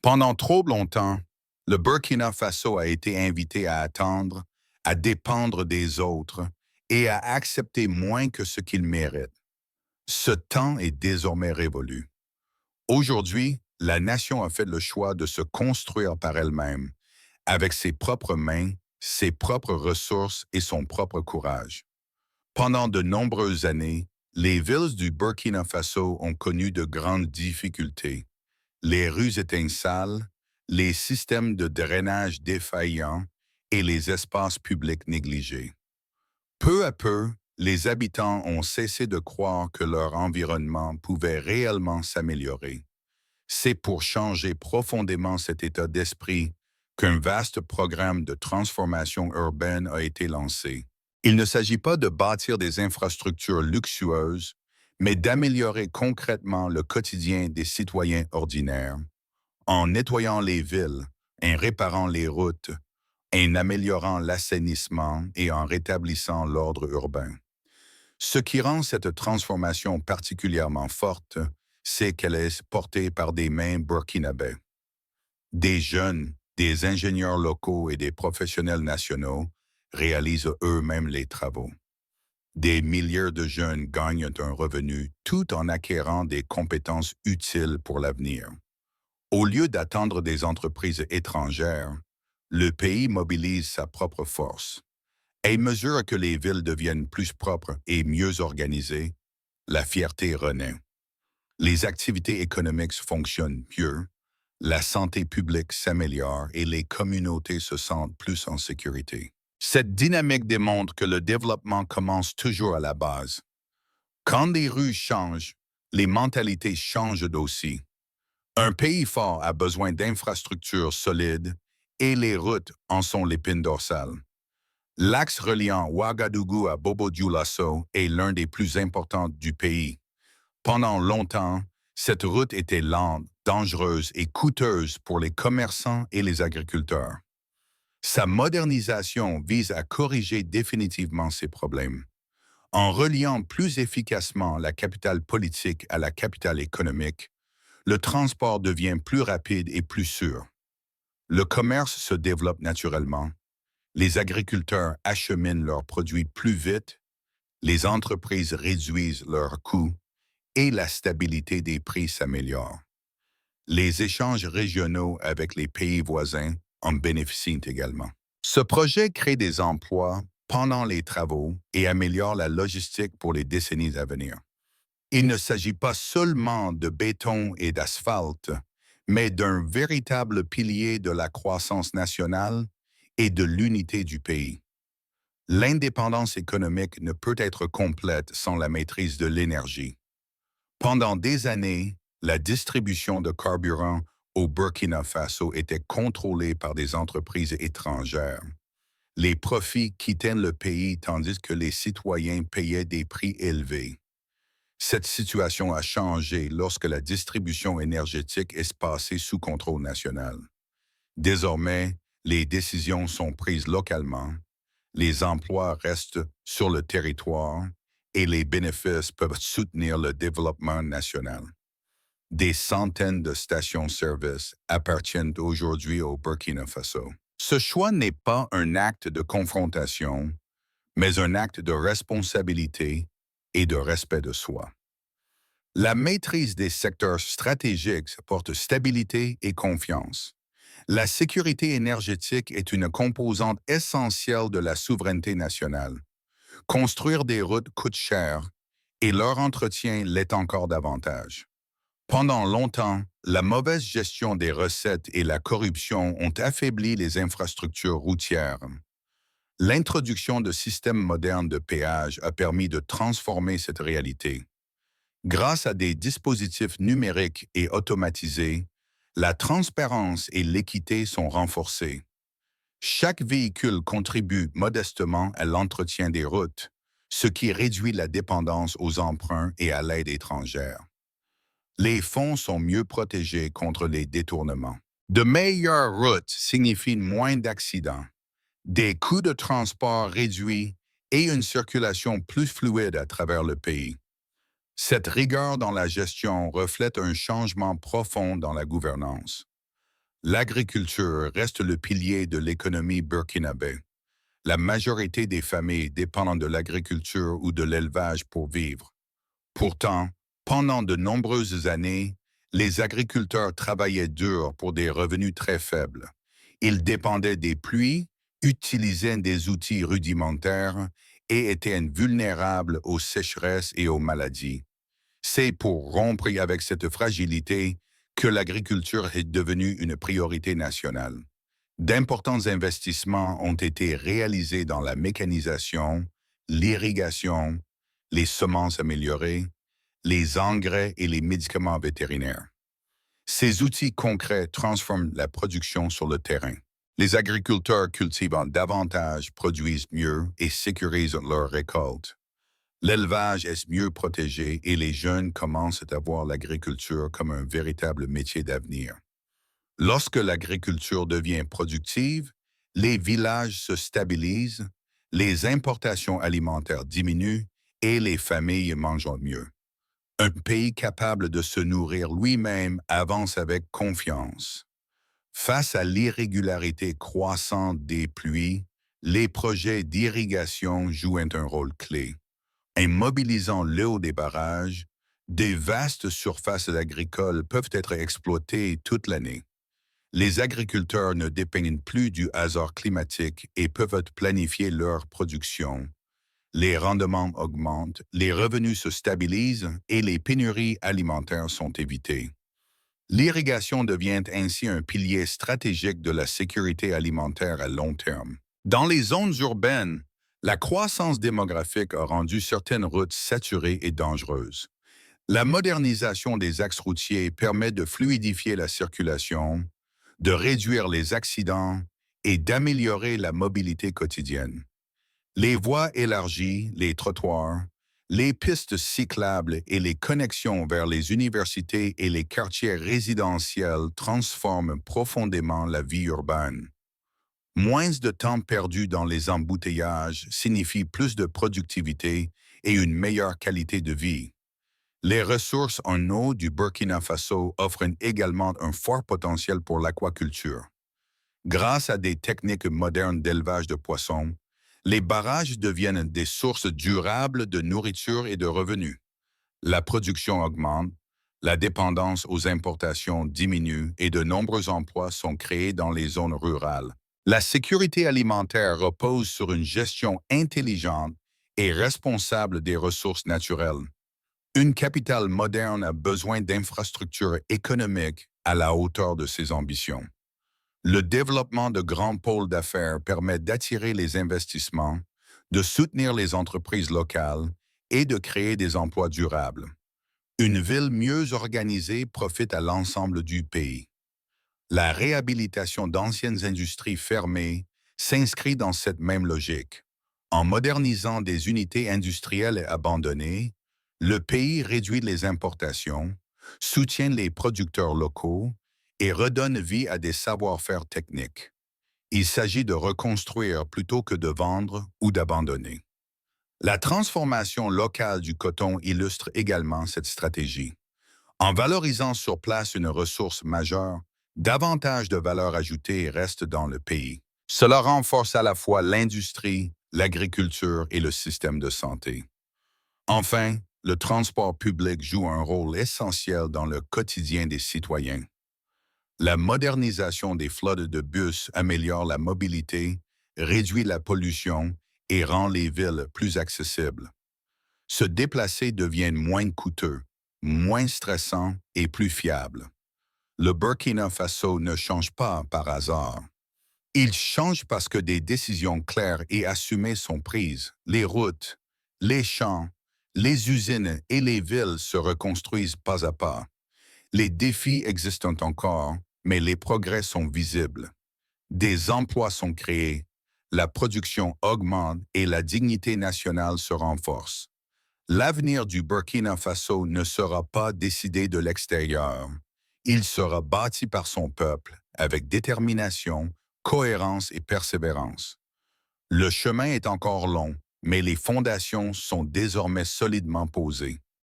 Pendant trop longtemps, le Burkina Faso a été invité à attendre, à dépendre des autres et à accepter moins que ce qu'il mérite. Ce temps est désormais révolu. Aujourd'hui, la nation a fait le choix de se construire par elle-même, avec ses propres mains, ses propres ressources et son propre courage. Pendant de nombreuses années, les villes du Burkina Faso ont connu de grandes difficultés. Les rues étaient sales, les systèmes de drainage défaillants et les espaces publics négligés. Peu à peu, les habitants ont cessé de croire que leur environnement pouvait réellement s'améliorer. C'est pour changer profondément cet état d'esprit qu'un vaste programme de transformation urbaine a été lancé. Il ne s'agit pas de bâtir des infrastructures luxueuses, mais d'améliorer concrètement le quotidien des citoyens ordinaires, en nettoyant les villes, en réparant les routes, en améliorant l'assainissement et en rétablissant l'ordre urbain. Ce qui rend cette transformation particulièrement forte, c'est qu'elle est portée par des mains burkinabés. Des jeunes, des ingénieurs locaux et des professionnels nationaux réalisent eux-mêmes les travaux. Des milliers de jeunes gagnent un revenu tout en acquérant des compétences utiles pour l'avenir. Au lieu d'attendre des entreprises étrangères, le pays mobilise sa propre force. À mesure que les villes deviennent plus propres et mieux organisées, la fierté renaît. Les activités économiques fonctionnent mieux, la santé publique s'améliore et les communautés se sentent plus en sécurité. Cette dynamique démontre que le développement commence toujours à la base. Quand les rues changent, les mentalités changent aussi. Un pays fort a besoin d'infrastructures solides et les routes en sont l'épine dorsale. L'axe reliant Ouagadougou à Bobo-Dioulasso est l'un des plus importants du pays. Pendant longtemps, cette route était lente, dangereuse et coûteuse pour les commerçants et les agriculteurs. Sa modernisation vise à corriger définitivement ces problèmes. En reliant plus efficacement la capitale politique à la capitale économique, le transport devient plus rapide et plus sûr. Le commerce se développe naturellement. Les agriculteurs acheminent leurs produits plus vite, les entreprises réduisent leurs coûts et la stabilité des prix s'améliore. Les échanges régionaux avec les pays voisins en bénéficient également. Ce projet crée des emplois pendant les travaux et améliore la logistique pour les décennies à venir. Il ne s'agit pas seulement de béton et d'asphalte, mais d'un véritable pilier de la croissance nationale et de l'unité du pays. L'indépendance économique ne peut être complète sans la maîtrise de l'énergie. Pendant des années, la distribution de carburant au Burkina Faso était contrôlée par des entreprises étrangères. Les profits quittaient le pays tandis que les citoyens payaient des prix élevés. Cette situation a changé lorsque la distribution énergétique est passée sous contrôle national. Désormais, les décisions sont prises localement, les emplois restent sur le territoire et les bénéfices peuvent soutenir le développement national. Des centaines de stations-service appartiennent aujourd'hui au Burkina Faso. Ce choix n'est pas un acte de confrontation, mais un acte de responsabilité et de respect de soi. La maîtrise des secteurs stratégiques porte stabilité et confiance. La sécurité énergétique est une composante essentielle de la souveraineté nationale. Construire des routes coûte cher et leur entretien l'est encore davantage. Pendant longtemps, la mauvaise gestion des recettes et la corruption ont affaibli les infrastructures routières. L'introduction de systèmes modernes de péage a permis de transformer cette réalité. Grâce à des dispositifs numériques et automatisés, la transparence et l'équité sont renforcées. Chaque véhicule contribue modestement à l'entretien des routes, ce qui réduit la dépendance aux emprunts et à l'aide étrangère. Les fonds sont mieux protégés contre les détournements. De meilleures routes signifient moins d'accidents, des coûts de transport réduits et une circulation plus fluide à travers le pays. Cette rigueur dans la gestion reflète un changement profond dans la gouvernance. L'agriculture reste le pilier de l'économie burkinabé. La majorité des familles dépendent de l'agriculture ou de l'élevage pour vivre. Pourtant, pendant de nombreuses années, les agriculteurs travaillaient dur pour des revenus très faibles. Ils dépendaient des pluies, utilisaient des outils rudimentaires et étaient vulnérables aux sécheresses et aux maladies. C'est pour rompre avec cette fragilité que l'agriculture est devenue une priorité nationale. D'importants investissements ont été réalisés dans la mécanisation, l'irrigation, les semences améliorées, les engrais et les médicaments vétérinaires. Ces outils concrets transforment la production sur le terrain. Les agriculteurs cultivant davantage produisent mieux et sécurisent leurs récoltes. L'élevage est mieux protégé et les jeunes commencent à voir l'agriculture comme un véritable métier d'avenir. Lorsque l'agriculture devient productive, les villages se stabilisent, les importations alimentaires diminuent et les familles mangent mieux. Un pays capable de se nourrir lui-même avance avec confiance. Face à l'irrégularité croissante des pluies, les projets d'irrigation jouent un rôle clé. En mobilisant l'eau des barrages, des vastes surfaces agricoles peuvent être exploitées toute l'année. Les agriculteurs ne dépeignent plus du hasard climatique et peuvent planifier leur production. Les rendements augmentent, les revenus se stabilisent et les pénuries alimentaires sont évitées. L'irrigation devient ainsi un pilier stratégique de la sécurité alimentaire à long terme. Dans les zones urbaines, la croissance démographique a rendu certaines routes saturées et dangereuses. La modernisation des axes routiers permet de fluidifier la circulation, de réduire les accidents et d'améliorer la mobilité quotidienne. Les voies élargies, les trottoirs, les pistes cyclables et les connexions vers les universités et les quartiers résidentiels transforment profondément la vie urbaine. Moins de temps perdu dans les embouteillages signifie plus de productivité et une meilleure qualité de vie. Les ressources en eau du Burkina Faso offrent également un fort potentiel pour l'aquaculture. Grâce à des techniques modernes d'élevage de poissons, les barrages deviennent des sources durables de nourriture et de revenus. La production augmente, la dépendance aux importations diminue et de nombreux emplois sont créés dans les zones rurales. La sécurité alimentaire repose sur une gestion intelligente et responsable des ressources naturelles. Une capitale moderne a besoin d'infrastructures économiques à la hauteur de ses ambitions. Le développement de grands pôles d'affaires permet d'attirer les investissements, de soutenir les entreprises locales et de créer des emplois durables. Une ville mieux organisée profite à l'ensemble du pays. La réhabilitation d'anciennes industries fermées s'inscrit dans cette même logique. En modernisant des unités industrielles abandonnées, le pays réduit les importations, soutient les producteurs locaux et redonne vie à des savoir-faire techniques. Il s'agit de reconstruire plutôt que de vendre ou d'abandonner. La transformation locale du coton illustre également cette stratégie. En valorisant sur place une ressource majeure, davantage de valeur ajoutée reste dans le pays. Cela renforce à la fois l'industrie, l'agriculture et le système de santé. Enfin, le transport public joue un rôle essentiel dans le quotidien des citoyens. La modernisation des flottes de bus améliore la mobilité, réduit la pollution et rend les villes plus accessibles. Se déplacer devient moins coûteux, moins stressant et plus fiable. Le Burkina Faso ne change pas par hasard. Il change parce que des décisions claires et assumées sont prises. Les routes, les champs, les usines et les villes se reconstruisent pas à pas. Les défis existent encore, mais les progrès sont visibles. Des emplois sont créés, la production augmente et la dignité nationale se renforce. L'avenir du Burkina Faso ne sera pas décidé de l'extérieur. Il sera bâti par son peuple avec détermination, cohérence et persévérance. Le chemin est encore long, mais les fondations sont désormais solidement posées.